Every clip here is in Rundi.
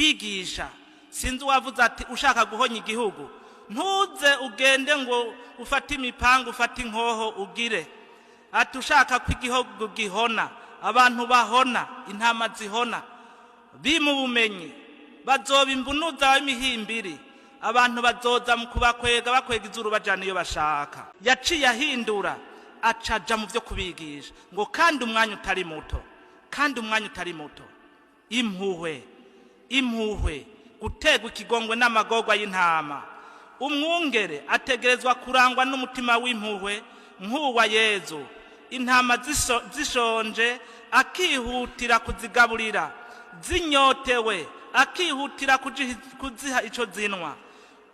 kwigisha. Sinzi wavuze ati ushaka guhonya igihugu ntuze ugende ngo ufate imipanga ufate inkoho ugire ati ushaka ko igihugu gihona, abantu bahona, intama zihona, bimu bumenyi bazoba imbunuza w'imihimbiri, abantu bazoza mu kubakwega bakwega izuru bajana iyo bashaka. Yaciye ahindura acaja mu byo kubigisha ngo kandi umwanya utari muto, kandi umwanya utari muto, impuhwe gutegwa ikigongwe n'amagorwa y'intama. Umwungere ategerezwa kurangwa n'umutima w'impuhwe nk'uwa Yezu. Intama zishonje akihutira kuzigaburira, zinyotewe akihutira kuziha ico zinwa.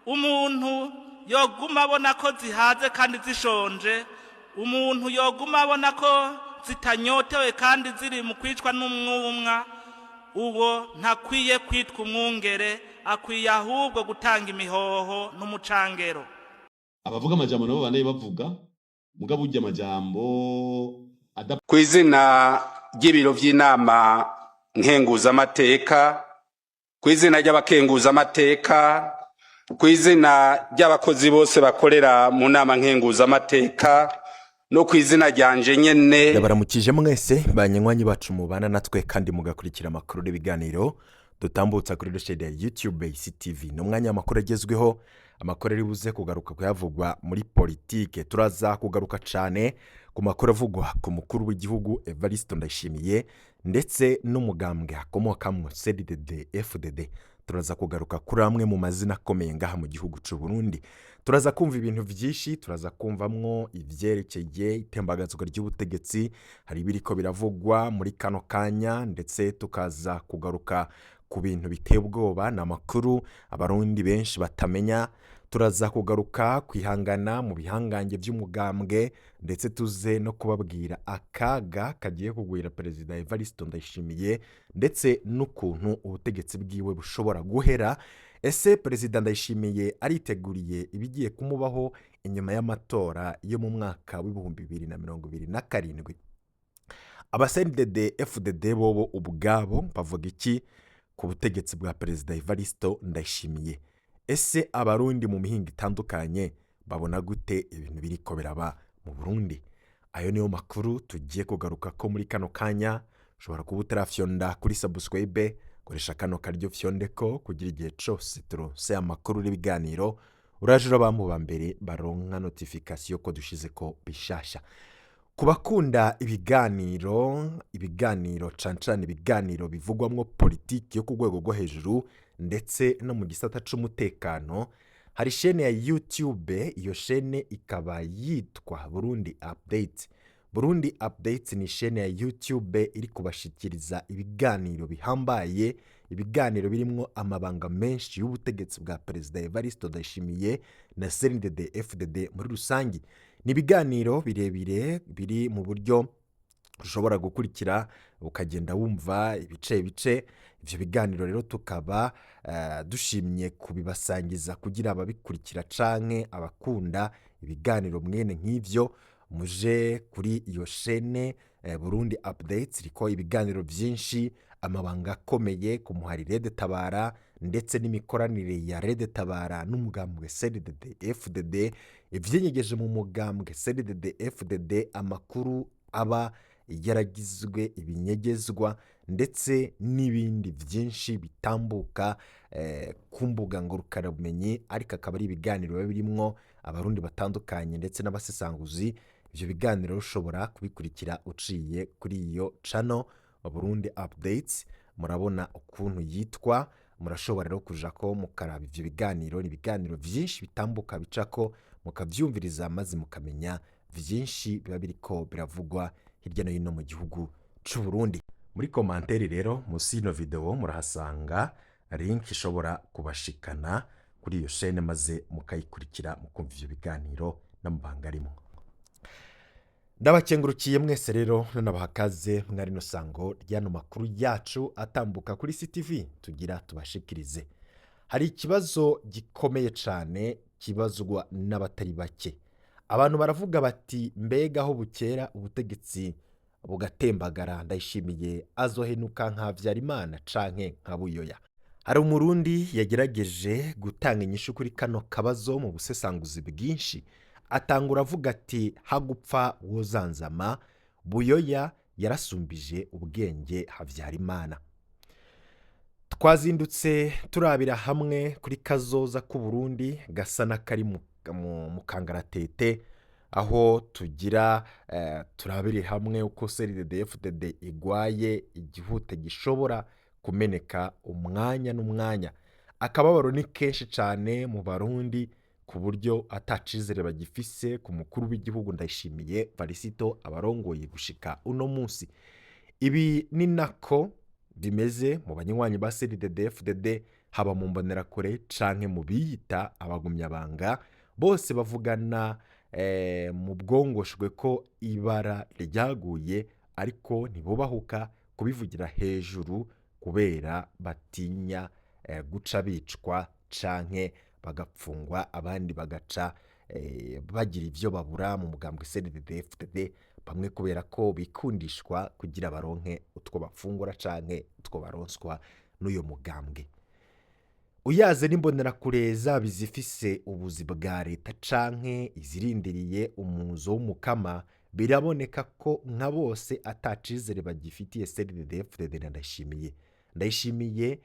Umuntu yoguma abona ko zihaze kandi zishonje, umuntu yoguma abona ko zitanyotewe kandi ziri mu kwicwa n'umwumwa, uwo ntakwiye kwitwa umwungere, akwiye ahubwo gutanga imihoho n'umucangero. Abavuga amajambo nabo banaye bavuga mugabo urya amajambo kw'izina ry'ibiro vy'inama nkenguzamateka, kw'izina ry'abakenguzamateka, kw'izina ry'abakozi bose bakorera mu nama nkenguzamateka, no kw'izina ryanje nyene ndabaramukije mwese banywanyi bacu mubana natwe kandi mugakurikira amakuru n'ibiganiro dutambutsa kuri chaîne ya YouTube ICTV. N'umwanya amakuru agezweho, amakuru ari buze kugaruka kuyavugwa muri politike. Turaza kugaruka cyane ku makuru avugwa ku mukuru w'igihugu Evariste Ndayishimiye ndetse n'umugambwe akomokamwo CNDD FDD. Turaza kugaruka kuri amwe mu mazina akomeye ngaha mu gihugu cy'u Burundi. Turaza kumva ibintu byinshi, turaza kumvamwo ivyerekeye itembagazwa ry'ubutegetsi, hari biriko biravugwa muri kano kanya, ndetse tukaza kugaruka ku bintu biteye ubwoba n'amakuru abarundi benshi batamenya. Turaza kugaruka kwihangana mu bihangange by'umugambwe, ndetse tuze no kubabwira akaga kagiye kugwira Perezida Evariste Ndayishimiye, ndetse n'ukuntu ubutegetsi bwiwe bushobora guhera. Ese Perezida Ndayishimiye ariteguriye ibigiye kumubaho inyuma y'amatora yo mu mwaka w'ibihumbi 2027? Aba-CNDD FDD bobo ubwabo bavuga iki ku butegetsi bwa Perezida Evariste Ndayishimiye? Ese abarundi mu mihinga itandukanye babona gute ibintu biriko biraba mu Burundi? Ayo niyo makuru tugiye kugaruka ko muri kano kanya. Ushobora kuba utarafyonda kuri subscribe, koresha kano karyo fyondeko kugira igihe cyose turose amakuru n'ibiganiro uraje urabamu ba mbere baronka notification ko dushize ko bishasha. Kubakunda ibiganiro cancane ibiganiro bivugwamwo politiki yo ku rwego rwo hejuru ndetse no mu gisata c'umutekano, hari chaîne ya YouTube. Iyo chaîne ikaba yitwa Burundi Update. Burundi Update ni chaîne ya YouTube iri kubashikiriza ibiganiro bihambaye, ibiganiro birimwo amabanga menshi y'ubutegetsi bwa Perezida Evariste Ndayishimiye na CNDD FDD muri rusangi. Ni ibiganiro birebire biri mu buryo ushobora gukurikira ukagenda wumva ibice. Ivyo biganiro rero tukaba dushimye kubibasangiza kugira ababikurikira canke abakunda ibiganiro mwene nk'ivyo muje kuri iyo chaîne Burundi Updates. Riko ibiganiro byinshi, amabanga akomeye ku muhari Red Tabara ndetse n'imikoranire ya Red Tabara n'umugambwe CNDD FDD, ivyinyegeje mu mugambwe CNDD FDD, amakuru aba yaragizwe ibinyegezwa, ndetse n'ibindi byinshi bitambuka ku mbuga ngurukanabumenyi, ariko akaba ari ibiganiro birimwo abarundi batandukanye ndetse n'abasesanguzi. Ivyo biganiro ushobora kubikurikira uciye kuri iyo channel Burundi Updates. Murabona ukuntu yitwa, murashobora rero kujako mukaraba ivyo biganiro. Ni ibiganiro byinshi bitambuka bicako mukavyumviriza maze mukamenya byinshi biba biriko biravugwa hirya no hino mu gihugu c'u Burundi. Muri commentaire rero musi no video murahasanga link ishobora kubashikana kuri iyo chaîne maze mukayikurikira mukumva ivyo biganiro n'amabanga arimo. Ndabakengurukiye mwese rero n'abahakaze mwari no sango ryano makuru yacu atambuka kuri CTV tugira tubashikirize. Hari ikibazo gikomeye cyane kibazwa n'abatari bake. Abantu baravuga bati mbega aho bukera ubutegetsi bugatembagara Ndayishimiye azohenuka nka Vyarimana canke nka Buyoya. hari umurundi yagerageje gutanga inyishu kuri kano kabazo mu busesanguzi bwinshi, atangura avuga ati hagupfa wozanzama, buyoya yarasumbije ubwenge Havyarimana. Twazindutse turabira hamwe kuri kazoza k'Uburundi gasa n'akari mu kangaratete, aho tugira turabire hamwe uko CNDD-FDD igwaye igihute gishobora kumeneka umwanya n'umwanya. Akababaro ni kenshi cyane mu Barundi ku buryo atacizere bagifise ku mukuru w'igihugu Ndayishimiye Varisito abarongoye gushika uno munsi. Ibi ni nako bimeze mu banywanyi ba CNDD-FDD, haba mu mbonerakure canke mu biyita abagumyabanga, bose bavugana mu bwongoshwe ko ibara ryaguye, ariko ntibubahuka kubivugira hejuru kubera batinya guca bicwa canke bagapfungwa, abandi bagaca bagira ivyo babura mu mugambwe CNDD-FDD, bamwe kubera ko bikundishwa kugira baronke utwo bafungura canke utwo baronswa n'uyo mugambwe. Uyaze n'imbonerakure zaba izifise ubuzi bwa leta canke izirindiriye umuzo w'umukama, biraboneka ko nka bose atacizere bagifitiye CNDD-FDD na Ndayishimiye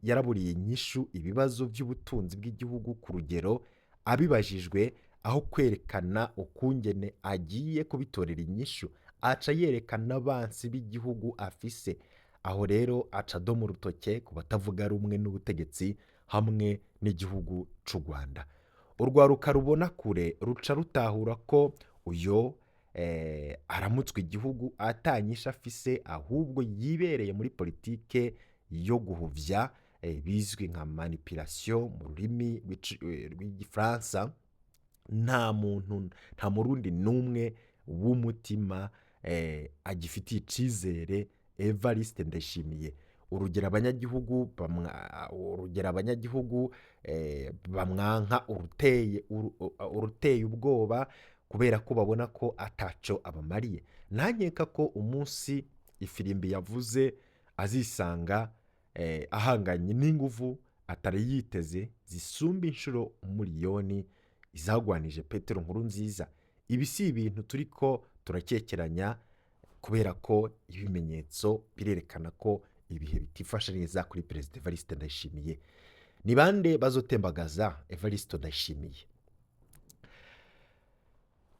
yaraburiye inyishu ibibazo by'ubutunzi bw'igihugu ku rugero abibajijwe, aho kwerekana ukungene agiye kubitorera inyishu aca yerekana abansi b'igihugu afise. Aho rero aca do mu rutoke ku batavuga rumwe n'ubutegetsi hamwe n'igihugu c'u Rwanda. Urwaruka rubona kure ruca rutahura ko uyo aramutswe igihugu atanyisha afise, ahubwo yibereye muri politike yo guhuvya, bizwi nka manipulation mu rurimi rw'igifaransa. Nta murundi n'umwe w'umutima agifitiye icizere Evariste Ndayishimiye. Urugero abanyagihugu bamwanka uruteye ubwoba kubera ko babona ko ataco abamariye. Ntankeka ko umunsi ifirimbi yavuze azisanga ahanganye n'inguvu atari yiteze zisumba inshuro umuriyoni izagwanije Petero Nkurunziza. Ibi si ibintu turiko turakekeranya, kubera ko ibimenyetso birerekana ko ibihe bitifashe neza kuri Perezida Evariste Ndayishimiye. Ni bande bazotembagaza Evariste Ndayishimiye?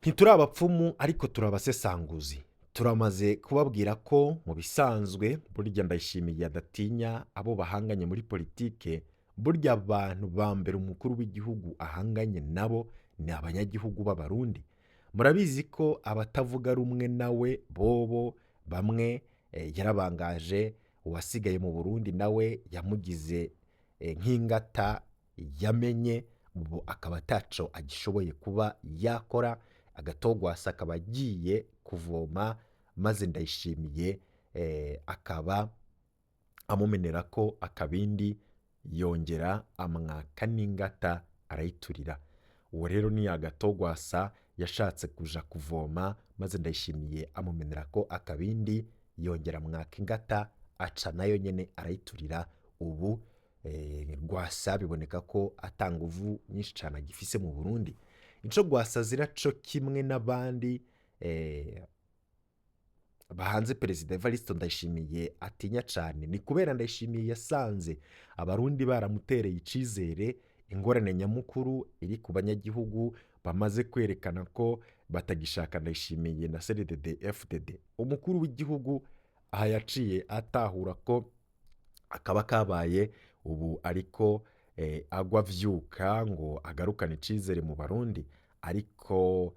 Ntiturabapfumu ariko turabasesanguzi. Turamaze kubabwira ko mu bisanzwe burya Ndayishimiye adatinya abo bahanganye muri politike. Burya abantu ba mbere umukuru w'igihugu ahanganye nabo ni abanyagihugu b'Abarundi. Murabizi ko abatavuga rumwe nawe bobo bamwe yarabangaje, uwasigaye mu Burundi nawe yamugize nk'ingata yamenye, ubu akaba ataco agishoboye kuba yakora, agatogwasa akaba agiye kuvoma, maze Ndayishimiye akaba amumenera ko akabindi, yongera amwaka n'ingata arayiturira. Uwo rero ni agatogwasa yashatse kuja kuvoma, maze Ndayishimiye amumenera ko akabindi, yongera mwaka ingata, aca nayo nyene arayiturira. Ubu Rwasa biboneka ko atanguvu nyinshi cyane agifise mu Burundi. Ico Rwasa ziraco kimwe n'abandi bahanze Perezida Evariste Ndayishimiye atinya cyane, ni kubera Ndayishimiye yasanze Abarundi baramutereye icizere. Ingorane nyamukuru iri ku banyagihugu bamaze kwerekana ko batagishaka Ndayishimiye na CNDD-FDD. Umukuru w'igihugu aha yaciye atahura ko akaba kabaye ubu ariko agwa vyuka ngo agarukane icizere mu Barundi, ariko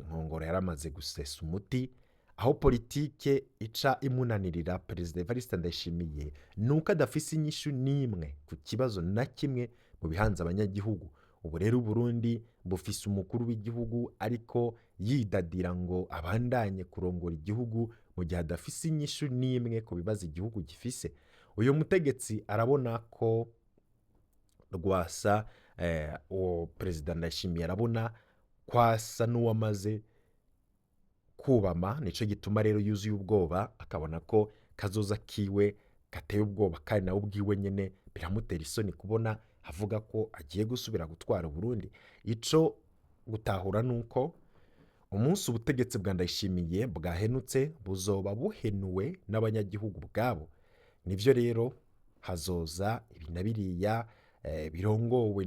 Nkongoro yaramaze gusesa umuti. Aho politike ica imunanirira Perezida Evariste Ndayishimiye nuko adafise inyishu n'imwe ku kibazo na kimwe mu bihanze abanyagihugu. Ubu rero Burundi bufise umukuru w'igihugu ariko yidadira ngo abandanye kurongora igihugu mu gihe adafise inyishu n'imwe ku bibazo igihugu gifise. Uyu mutegetsi arabona ko Rwasa uwo Perezida Ndayishimiye arabona kwasa n'uwamaze kubama, nico gituma rero yuzuye ubwoba, akabona ko kazoza kiwe gateye ubwoba, kandi nawe ubwiwe nyene biramutera isoni kubona avuga ko agiye gusubira gutwara Burundi. Ico gutahura nuko umunsi ubutegetsi bwa Ndayishimiye bwahenutse buzoba buhenuwe n'abanyagihugu bwabo. Nivyo rero hazoza ibi na biriya birongowe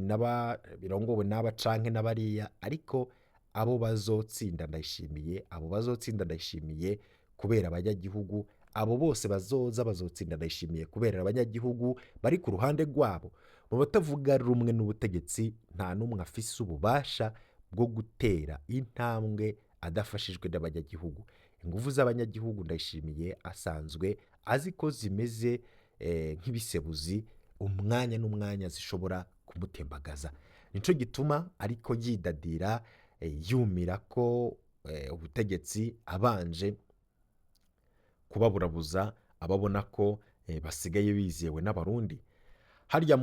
n'aba canke n'abariya, ariko abo bazotsinda Ndayishimiye kubera abanyagihugu. Abo bose bazotsinda Ndayishimiye kubera abanyagihugu bari ku ruhande rwabo. Mu batavuga rumwe n'ubutegetsi nta n'umwe afise ububasha bwo gutera intambwe adafashijwe n'abanyagihugu. Inguvu z'abanyagihugu Ndayishimiye asanzwe azi ko zimeze nk'ibisebuzi, umwanya n'umwanya zishobora kumutembagaza. Nico gituma ariko yidadira yumira ko ubutegetsi abanje kubaburabuza ababona ko basigaye bizewe n'abarundi. Harya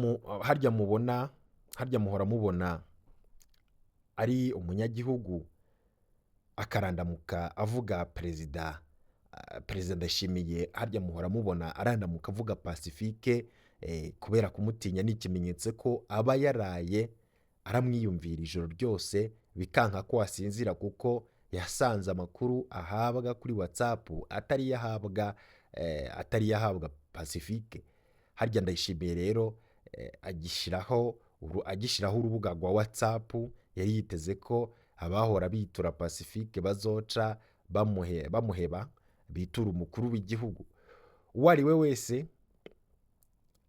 muhora mubona ari umunyagihugu akarandamuka avuga perezida Ndayishimiye, harya muhora mubona arandamuka avuga Pacifique kubera kumutinya. N'ikimenyetso ko aba yaraye aramwiyumvira ijoro ryose, bikanka ko asinzira kuko yasanze amakuru ahabwa kuri WhatsApp atari yahabwa Pacifique. Harya Ndayishimiye rero agishiraho urubuga rwa WhatsApp, yari yiteze ko abahora bitura Pacifique bazoca bamuheba bitura umukuru w'igihugu. Uwo ari we wese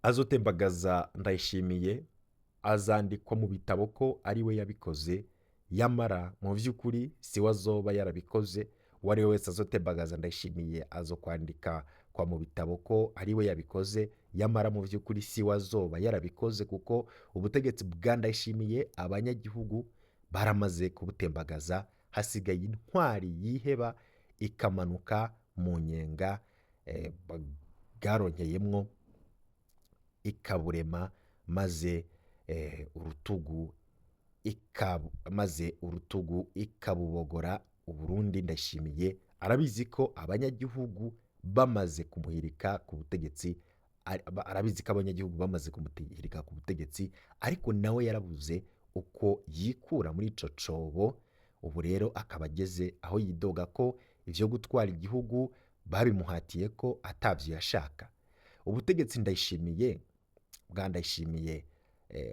azotembagaza Ndayishimiye azandikwa mu bitabo ko ari we yabikoze, yamara mu vy'ukuri si we azoba yarabikoze. Uwo ari we wese azotembagaza Ndayishimiye azokwandika kwa mu bitabo ko ari we yabikoze, yamara mu vy'ukuri si we azoba yarabikoze, kuko ubutegetsi bwa Ndayishimiye abanyagihugu baramaze kubutembagaza. Hasigaye intwari yiheba ikamanuka mu nyenga bwaronkeyemwo ikaburema, maze urutugu ikabubogora Uburundi. Ndayishimiye arabizi ko abanyagihugu bamaze kumuhirika ku butegetsi, ariko nawe yarabuze uko yikura muri ico cobo. Ubu rero akaba ageze aho yidoga ko ivyo gutwara igihugu babimuhatiye ko atavyo yashaka. Ubutegetsi bwa Ndayishimiye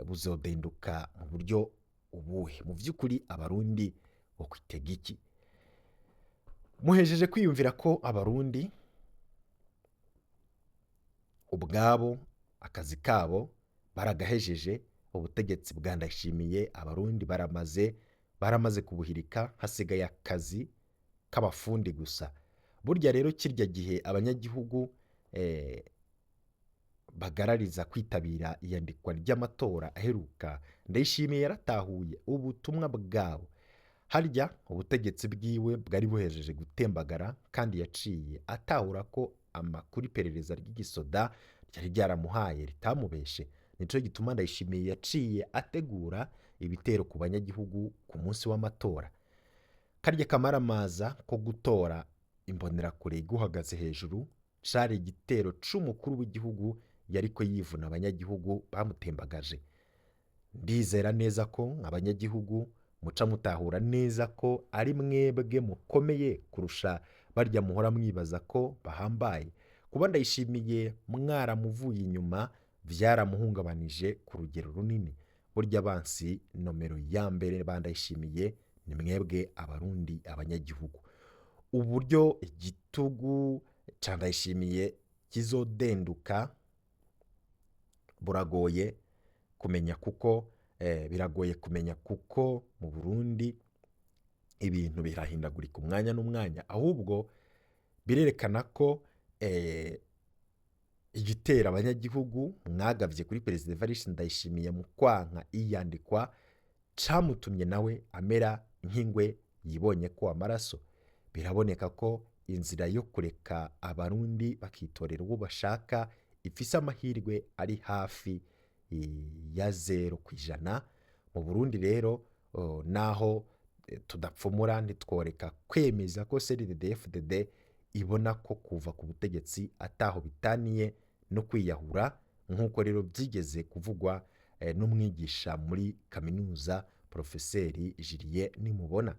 buzodenduka mu buryo ubuhe? Mu vy'ukuri abarundi bo kwitega iki? Muhejeje kwiyumvira ko abarundi ubwabo akazi kabo baragahejeje. Ubutegetsi bwa Ndayishimiye abarundi baramaze kubuhirika, hasigaye akazi k'abafundi gusa. Burya rero kirya gihe abanyagihugu bagarariza kwitabira iyandikwa ry'amatora aheruka, Ndayishimiye yaratahuye ubutumwa bwabo. Harya ubutegetsi bwiwe bwari buhejeje gutembagara, kandi yaciye atahura ko amakuru iperereza ry'igisoda ryari ryaramuhaye ritamubeshe. Nico gituma Ndayishimiye yaciye ategura ibitero ku banyagihugu ku munsi w'amatora. Karya kamaramaza ko gutora imbonerakure guhagaze hejuru cari igitero c'umukuru w'igihugu yariko yivuna abanyagihugu bamutembagaje. Ndizera neza ko abanyagihugu muca mutahura neza ko ari mwebwe mukomeye kurusha barya muhora mwibaza ko bahambaye. Kuba Ndayishimiye mwaramuvuye inyuma vyaramuhungabanije ku rugero runini. Burya abansi nomero ya mbere ba Ndayishimiye ni mwebwe abarundi, abanyagihugu. Uburyo igitugu ca Ndayishimiye kizodenduka biragoye kumenya, kuko mu Burundi ibintu birahindagurika umwanya n'umwanya. Ahubwo birerekana ko igitera abanyagihugu mwagavye kuri Perezida Evariste Ndayishimiye mu kwanka iyandikwa camutumye nawe amera nk'ingwe yibonye ko amaraso. Biraboneka ko inzira yo kureka abarundi bakitorera uwo bashaka ifise amahirwe ari hafi ya 0%. Mu Burundi rero naho tudapfumura ntitworeka kwemeza ko CNDD-FDD ibona ko kuva ku butegetsi ataho bitaniye no kwiyahura nk'uko rero byigeze kuvugwa n'umwigisha muri kaminuza Profeseri Julien Nimubona.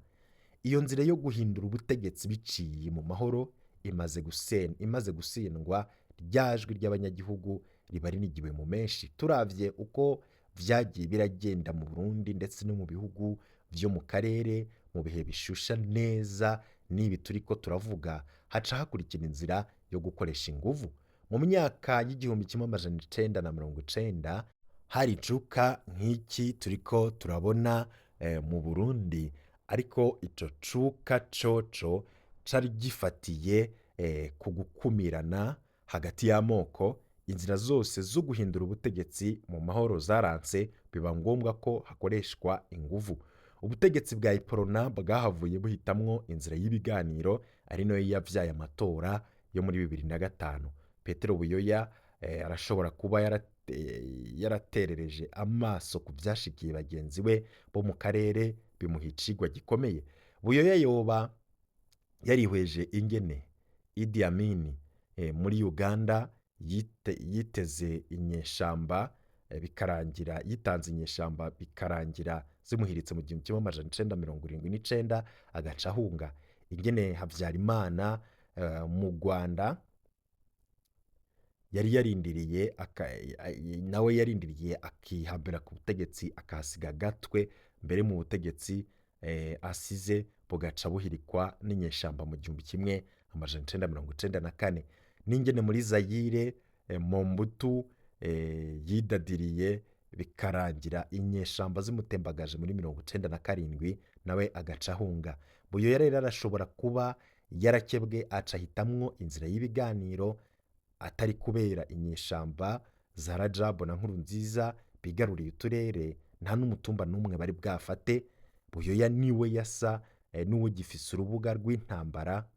Iyo nzira yo guhindura ubutegetsi biciye mu mahoro imaze gusendwa, ryajwi ry'abanyagihugu riba rinigiwe mu menshi. Turavye uko vyagiye biragenda mu Burundi ndetse no mu bihugu vyo mu karere mu bihe bishusha neza n'ibi turiko turavuga, haca hakurikira inzira yo gukoresha inguvu. Mu myaka y'igihumbi kimwe amajana icenda na mirongo icenda hari icuka nk'iki turiko turabona mu Burundi, ariko ico cuka coco cari gifatiye ku gukumirana hagati y'amoko. Inzira zose zo guhindura ubutegetsi mu mahoro zaranse, biba ngombwa ko hakoreshwa inguvu. Ubutegetsi bwa Iprona bwahavuye buhitamwo inzira y'ibiganiro, ari nayo yavyaye amatora yo muri 2005. Petero Buyoya arashobora kuba yaraterereje amaso ku vyashikiye bagenzi we bo mu karere, bimuha icigwa gikomeye. Buyoya yoba yarihweje ingene Idi Amin muri Uganda yiteze inyeshamba bikarangira, yitanze inyeshamba bikarangira zimuhiritse mu 1979, agaca ahunga. Ingene Havyarimana mu Rwanda nawe yarindiriye akihambira ku butegetsi, akahasiga gatwe mbere mu butegetsi asize bugaca buhirikwa n'inyeshamba mu 1994. N'ingene muri Zaire Mobutu yidadiriye bikarangira inyeshamba zimutembagaje muri 1997, nawe agaca ahunga. Buyoya rero arashobora kuba yarakebwe aca hitamwo inzira y'ibiganiro, atari kubera inyeshamba za Rajabu na Nkurunziza bigaruriye uturere, nta n'umutumba n'umwe bari bwafate. Buyoya niwe yasa n'uwo gifise urubuga rw'intambara,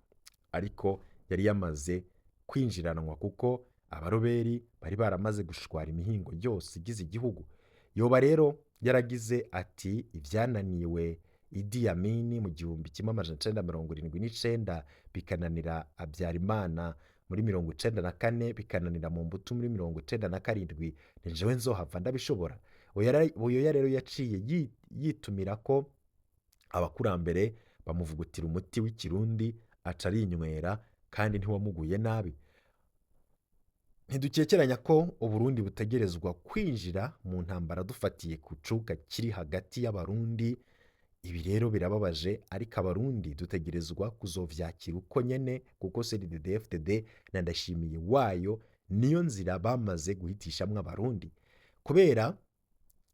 ariko yari yamaze kwinjiranwa kuko abaroberi bari baramaze gushwara imihingo yose igize igihugu. Yoba rero yaragize ati ivyananiwe Idi Amin mu 1979 bikananira Habyarimana muri 1994, bikananira Mobutu muri 1997, nijewe nzohava ndabishobora. Buyoya rero yaciye yitumira ko abakurambere bamuvugutira umuti w'ikirundi, aca arinywera kandi ntiwamuguye nabi. Ntidukekeranya ko Uburundi butegerezwa kwinjira mu ntambara dufatiye ku cuka kiri hagati y'abarundi. Ibi rero birababaje, ariko abarundi dutegerezwa kuzovyakira uko nyene, kuko CNDD-FDD na Ndayishimiye wayo niyo nzira bamaze guhitishamwo abarundi. Kubera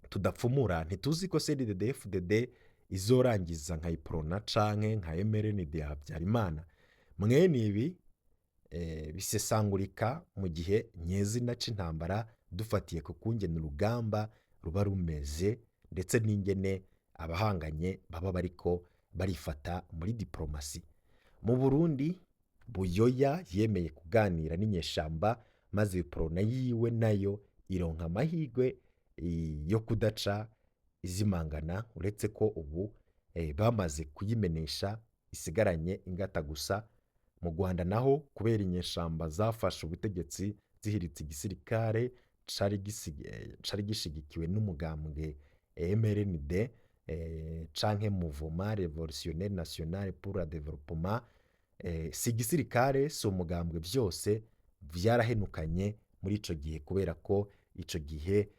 tudapfumura, ntituzi ko CNDD-FDD izorangiza nka Iprona canke nka MRND ya Habyarimana. Mwene ibi bisesangurika mu gihe nyezina c'intambara, dufatiye ku kungene urugamba ruba rumeze ndetse n'ingene abahanganye baba bariko barifata muri diplomasi. Mu Burundi Buyoya yemeye kuganira n'inyeshamba, maze Iprona yiwe nayo ironka amahirwe yo kudaca izimangana, uretse ko ubu bamaze kuyimenesha, isigaranye ingata gusa. Mu Rwanda naho kubera inyeshamba zafashe ubutegetsi zihiritse igisirikare cari gishigikiwe n'umugambwe MRND canke Mouvement Révolutionnaire National pour le Développement, si igisirikare si umugambwe, vyose vyarahenukanye muri ico gihe, kubera ko ico gihe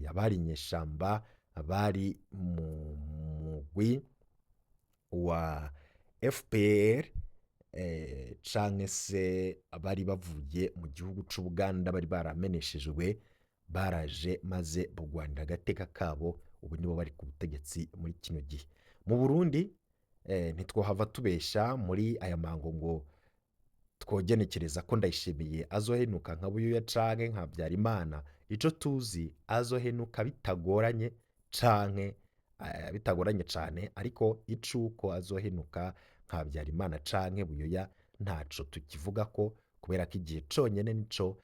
abari inyeshamba bari mu mugwi wa FPR canke se abari bavuye mu gihugu c'Ubuganda bari barameneshejwe, baraje maze bugwanira agateka kabo, ubu nibo bari ku butegetsi muri kino gihe. Mu Burundi ntitwohava tubesha muri aya mango ngo twogenekereza ko Ndayishimiye azohenuka nka Buyoya canke nka Habyarimana. Ico tuzi azohenuka bitagoranye cane, ariko icuko azohenuka nka Habyarimana canke Buyoya ntaco tukivuga ko, kubera ko igihe conyene nico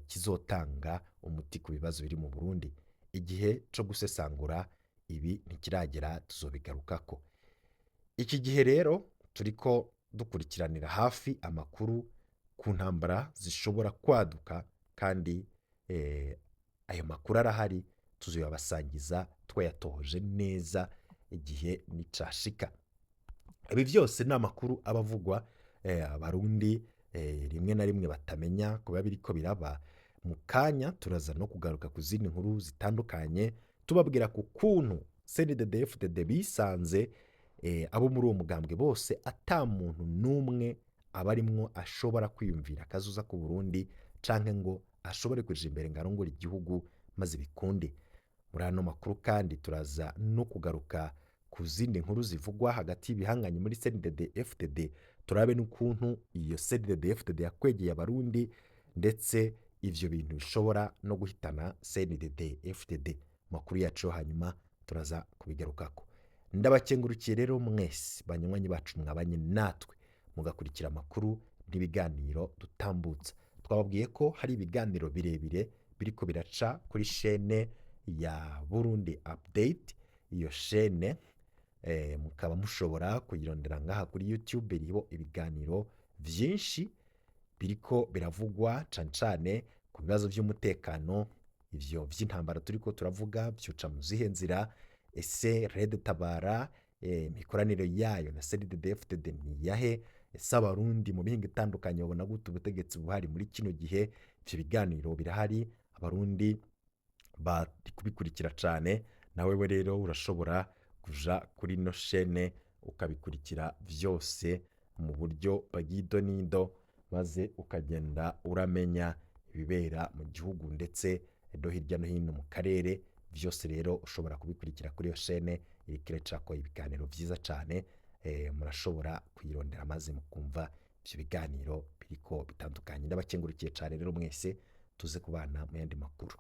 kizotanga umuti ku bibazo biri mu Burundi. Igihe co gusesangura ibi ntikiragera, tuzobigarukako. Iki gihe rero turiko dukurikiranira hafi amakuru ku ntambara zishobora kwaduka kandi ayo makuru arahari, tuzoyabasangiza twayatohoje neza igihe nicashika. Ibi byose ni amakuru abavugwa abarundi rimwe na rimwe batamenya kuba biriko biraba. Mu kanya turaza no kugaruka ku zindi nkuru zitandukanye tubabwira ku kuntu CNDD-FDD bisanze abo muri uwo mugambwe bose ata muntu n'umwe abarimwo ashobora kwiyumvira akazuza ku Burundi canke ngo ashobore kuja imbere ngo arongore igihugu maze bikunde. Muri ano makuru kandi turaza no kugaruka ku zindi nkuru zivugwa hagati y'ibihanganye muri CNDD-FDD, turabe n'ukuntu iyo CNDD-FDD yakwegeye abarundi ndetse ivyo bintu bishobora no guhitana CNDD-FDD. Makuru yacu hanyuma turaza kubigarukako. Ndabakengurukiye rero mwese banywanyi bacu mwabanye natwe mugakurikira amakuru n'ibiganiro dutambutsa. Twababwiye ko hari ibiganiro birebire biriko biraca kuri chaîne ya Burundi Update. Iyo chaîne mukaba mushobora kuyirondera ngaha kuri YouTube, iriho ibiganiro vyinshi biriko biravugwa cane cane ku bibazo vy'umutekano, ivyo vy'intambara turiko turavuga vyuca mu zihe nzira, ese Red Tabara imikoranire yayo na CNDD-FDD ni yahe, ese abarundi mu bihinga itandukanye babona gute ubutegetsi buhari muri kino gihe. Ivyo biganiro birahari, abarundi bari kubikurikira cane. Nawewe rero urashobora kuja kuri no chaîne ukabikurikira vyose mu buryo bw'ido nido, maze ukagenda uramenya ibibera mu gihugu ndetse no hirya no hino mu karere. Vyose rero ushobora kubikurikira kuri iyo chaîne iriko iracako ibiganiro vyiza cane. Murashobora kuyirondera maze mukumva ivyo biganiro biriko bitandukanye. Ndabakengurukiye cane rero mwese, tuze kubana mu yandi makuru.